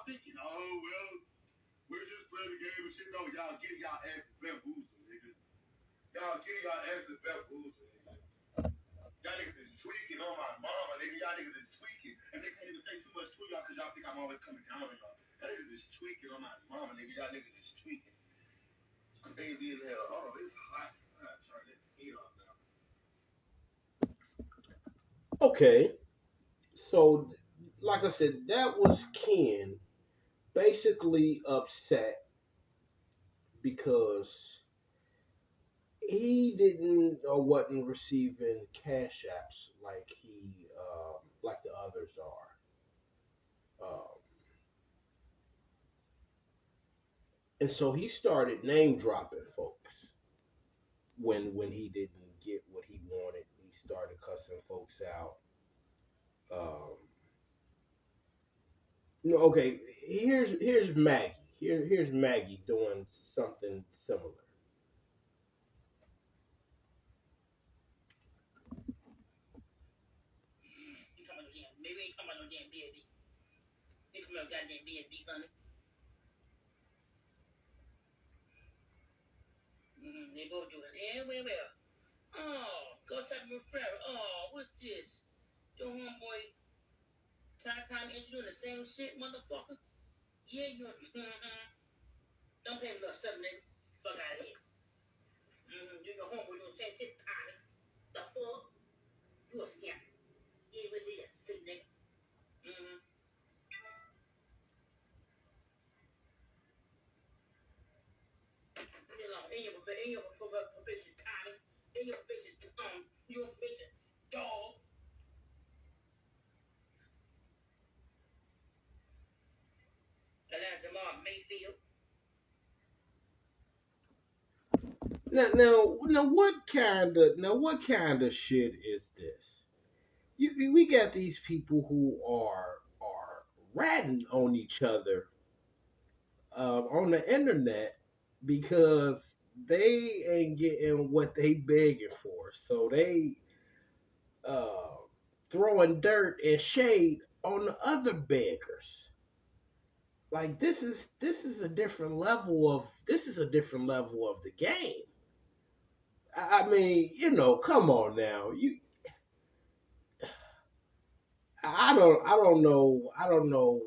y'all thinking, oh, well, we're just playing the game and shit. No, y'all getting y'all asses bamboozled, nigga. Y'all getting y'all asses bamboozled, nigga. Y'all niggas is tweaking on my mama, nigga. Y'all niggas is tweaking. And they can't even say too much to y'all because y'all think I'm always coming down on y'all. Y'all niggas is tweaking on my mama, nigga. Y'all niggas is tweaking. Crazy as hell. Oh, it's hot. I gotta turn this heat off now. Okay, so like I said, that was Ken basically upset because he didn't or wasn't receiving cash apps like the others are. And so he started name dropping folks when he didn't get what he wanted. He started cussing folks out. Um, okay, here's Maggie. Here's Maggie doing something similar. You talking about no damn, maybe ain't talking about no damn B&B. You talking about goddamn B&B, honey. They both doing it. Yeah, well. Oh, go type of forever. Oh, what's this? Your homeboy Ty Common is doing the same shit, motherfucker? Yeah, you don't pay me no stuff, nigga. Fuck out of here. You your homeboy doing the same shit, Tommy. The fuck? You a scammer. Yeah, what it is, sick nigga. You know, in your probation, Tommy. In your probation, your probation, dog. Atlanta Jamal Mayfield. Now, what kind of shit is this? We got these people who are ratting on each other on the internet because they ain't getting what they begging for, so they uh, throwing dirt and shade on the other beggars. Like this is a different level of the game. I mean, come on now. I don't know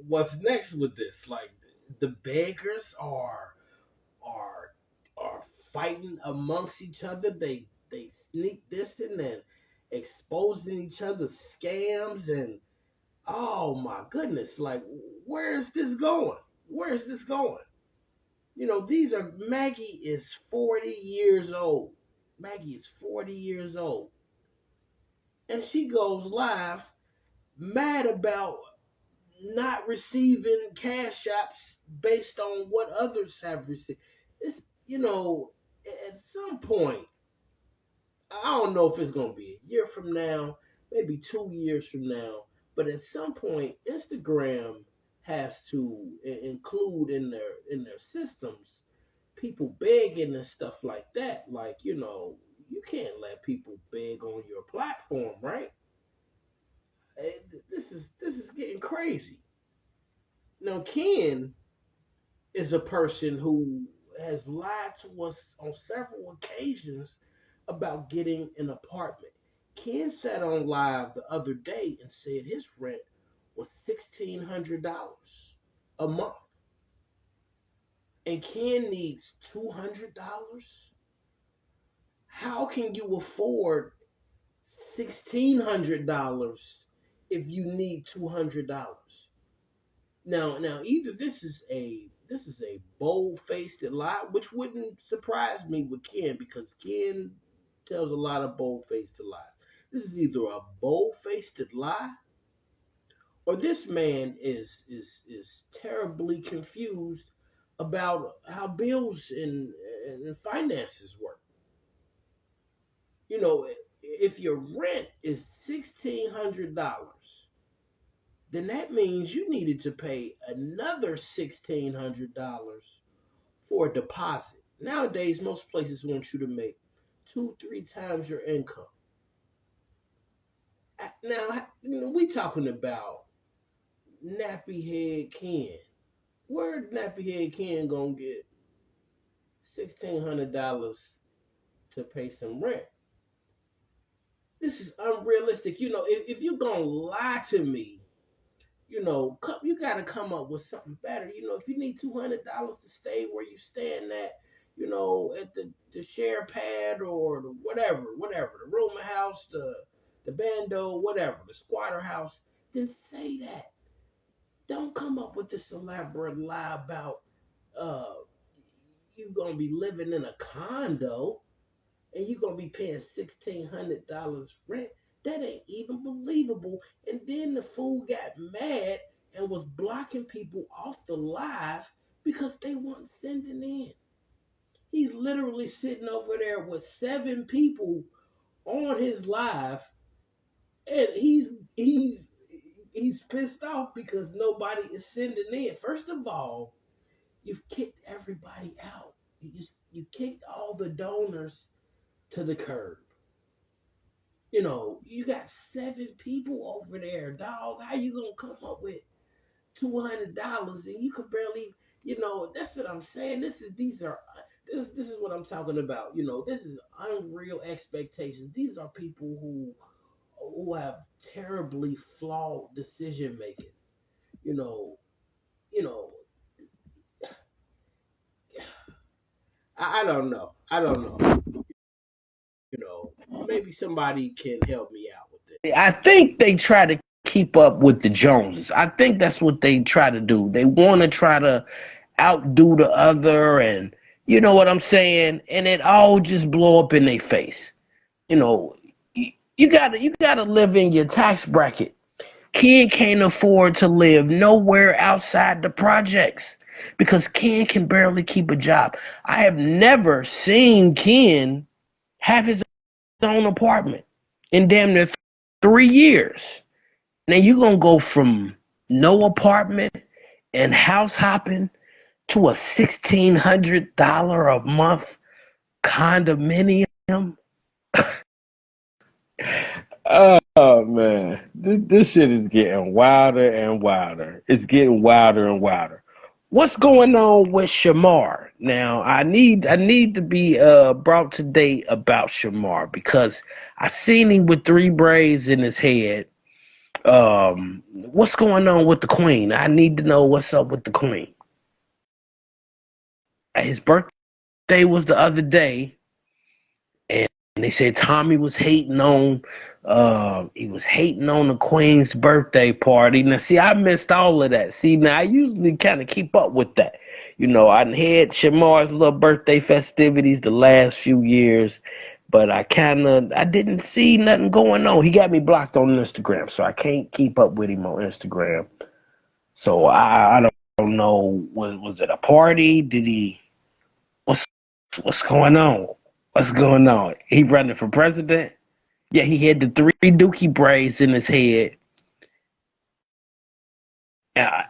what's next with this. Like the beggars are are fighting amongst each other. They sneak this and exposing each other's scams and oh my goodness, like where is this going? Where is this going? These are Maggie is 40 years old. Maggie is 40 years old. And she goes live mad about not receiving cash apps based on what others have received. It's at some point, I don't know if it's gonna be a year from now, maybe 2 years from now, but at some point, Instagram has to include in their systems people begging and stuff like that. Like you can't let people beg on your platform, right? This is getting crazy. Now, Ken is a person who has lied to us on several occasions about getting an apartment. Ken sat on live the other day and said his rent was $1,600 a month, and Ken needs $200. How can you afford $1,600 if you need $200? Now, either this is a bold-faced lie, which wouldn't surprise me with Ken because Ken tells a lot of bold-faced lies. This is either a bold-faced lie, or this man is terribly confused about how bills and finances work. You know, if your rent is $1,600, then that means you needed to pay another $1,600 for a deposit. Nowadays, most places want you to make 2, 3 times your income. Now, we talking about Nappy Head Ken? Where Nappy Head Ken gonna get $1,600 to pay some rent? This is unrealistic. If you're gonna lie to me, you got to come up with something better. If you need $200 to stay where you staying at, at the share pad or the whatever, the rooming house, the bando, whatever, the squatter house, then say that. Don't come up with this elaborate lie about uh you gonna be living in a condo and you gonna be paying $1,600 rent. That ain't even believable. And then the fool got mad and was blocking people off the live because they weren't sending in. He's literally sitting over there with 7 people on his live, and he's pissed off because nobody is sending in. First of all, you've kicked everybody out. You kicked all the donors to the curb. You got 7 people over there, dog. How you gonna come up with $200 and you could barely, that's what I'm saying. This is what I'm talking about. This is unreal expectations. These are people who have terribly flawed decision making. You know, you know. I don't know. I don't know. Maybe somebody can help me out with this. I think they try to keep up with the Joneses. I think that's what they try to do. They want to try to outdo the other, and you know what I'm saying? And it all just blow up in their face. You know, you gotta live in your tax bracket. Ken can't afford to live nowhere outside the projects because Ken can barely keep a job. I have never seen Ken have his own apartment in damn near 3 years. Now you gonna go from no apartment and house hopping to a $1,600 a month condominium? Oh man, this shit is getting wilder and wilder. It's getting wilder and wilder. What's going on with Shamar? Now I need to be brought to date about Shamar because I seen him with 3 braids in his head. What's going on with the queen? I need to know what's up with the queen. His birthday was the other day, and they said Tommy was hating on he was hating on the Queen's birthday party. Now see, I missed all of that. See, now I usually kind of keep up with that. I had Shamar's little birthday festivities the last few years, but I didn't see nothing going on. He got me blocked on Instagram, so I can't keep up with him on Instagram. So I don't know. Was it a party? Did he? What's going on? What's going on? He running for president? Yeah, he had the 3 dookie braids in his head. Uh,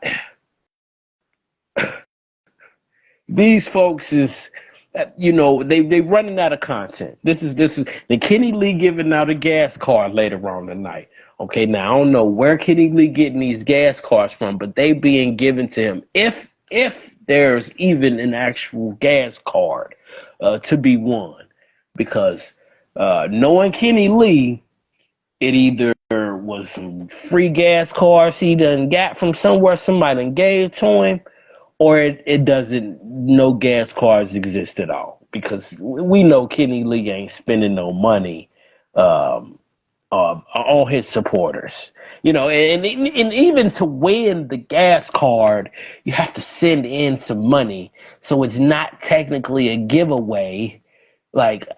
these folks is, they running out of content. This is the Kenny Lee giving out a gas card later on tonight. Okay, now I don't know where Kenny Lee getting these gas cards from, but they being given to him if there's even an actual gas card to be won, because knowing Kenny Lee, it either was some free gas cards he done got from somewhere somebody done gave to him, or it doesn't, no gas cards exist at all. Because we know Kenny Lee ain't spending no money on his supporters. And even to win the gas card, you have to send in some money. So it's not technically a giveaway. Like,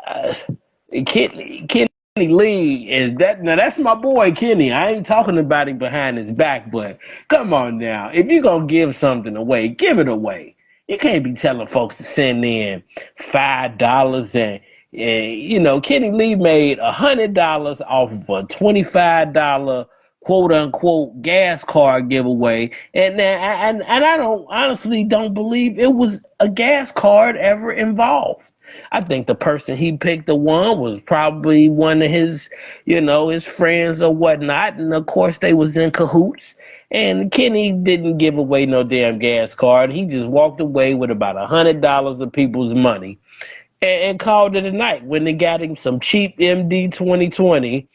Kenny Lee is that. Now that's my boy Kenny. I ain't talking about him behind his back, but come on now. If you're gonna give something away, give it away. You can't be telling folks to send in $5 and Kenny Lee made $100 off of a $25 quote unquote gas card giveaway, and I honestly don't believe it was a gas card ever involved. I think the person he picked the one was probably one of his, his friends or whatnot. And of course they was in cahoots. And Kenny didn't give away no damn gas card. He just walked away with about $100 of people's money and called it a night when they got him some cheap MD 2020.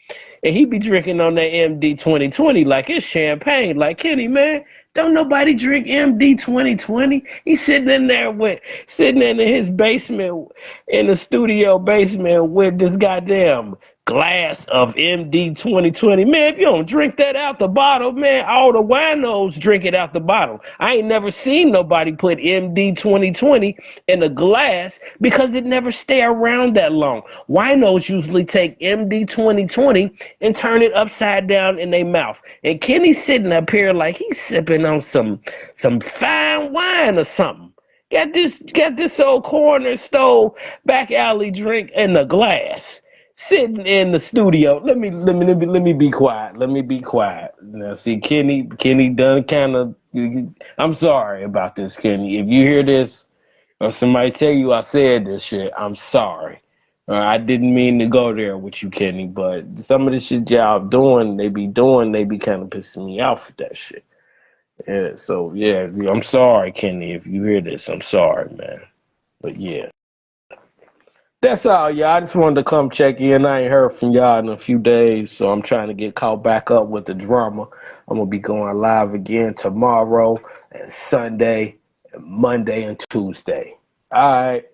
And he be drinking on that MD 2020 like it's champagne. Like, Kenny, man, don't nobody drink MD 2020. He's sitting in his basement, in the studio basement with this goddamn glass of MD 2020. Man, if you don't drink that out the bottle, man, all the winos drink it out the bottle. I ain't never seen nobody put MD 2020 in a glass because it never stay around that long. Winos usually take MD 2020 and turn it upside down in their mouth. And Kenny's sitting up here like he's sipping on some fine wine or something. Got this old corner store back alley drink in the glass, sitting in the studio. Let me be quiet. Let me be quiet. Now, see, Kenny done kind of. I'm sorry about this, Kenny. If you hear this or somebody tell you I said this shit, I'm sorry. I didn't mean to go there with you, Kenny, but some of the shit y'all doing, they be kind of pissing me off with that shit. Yeah, so yeah, I'm sorry, Kenny. If you hear this, I'm sorry, man. But yeah. That's all, y'all. I just wanted to come check in. I ain't heard from y'all in a few days, so I'm trying to get caught back up with the drama. I'm going to be going live again tomorrow and Sunday, and Monday and Tuesday. All right.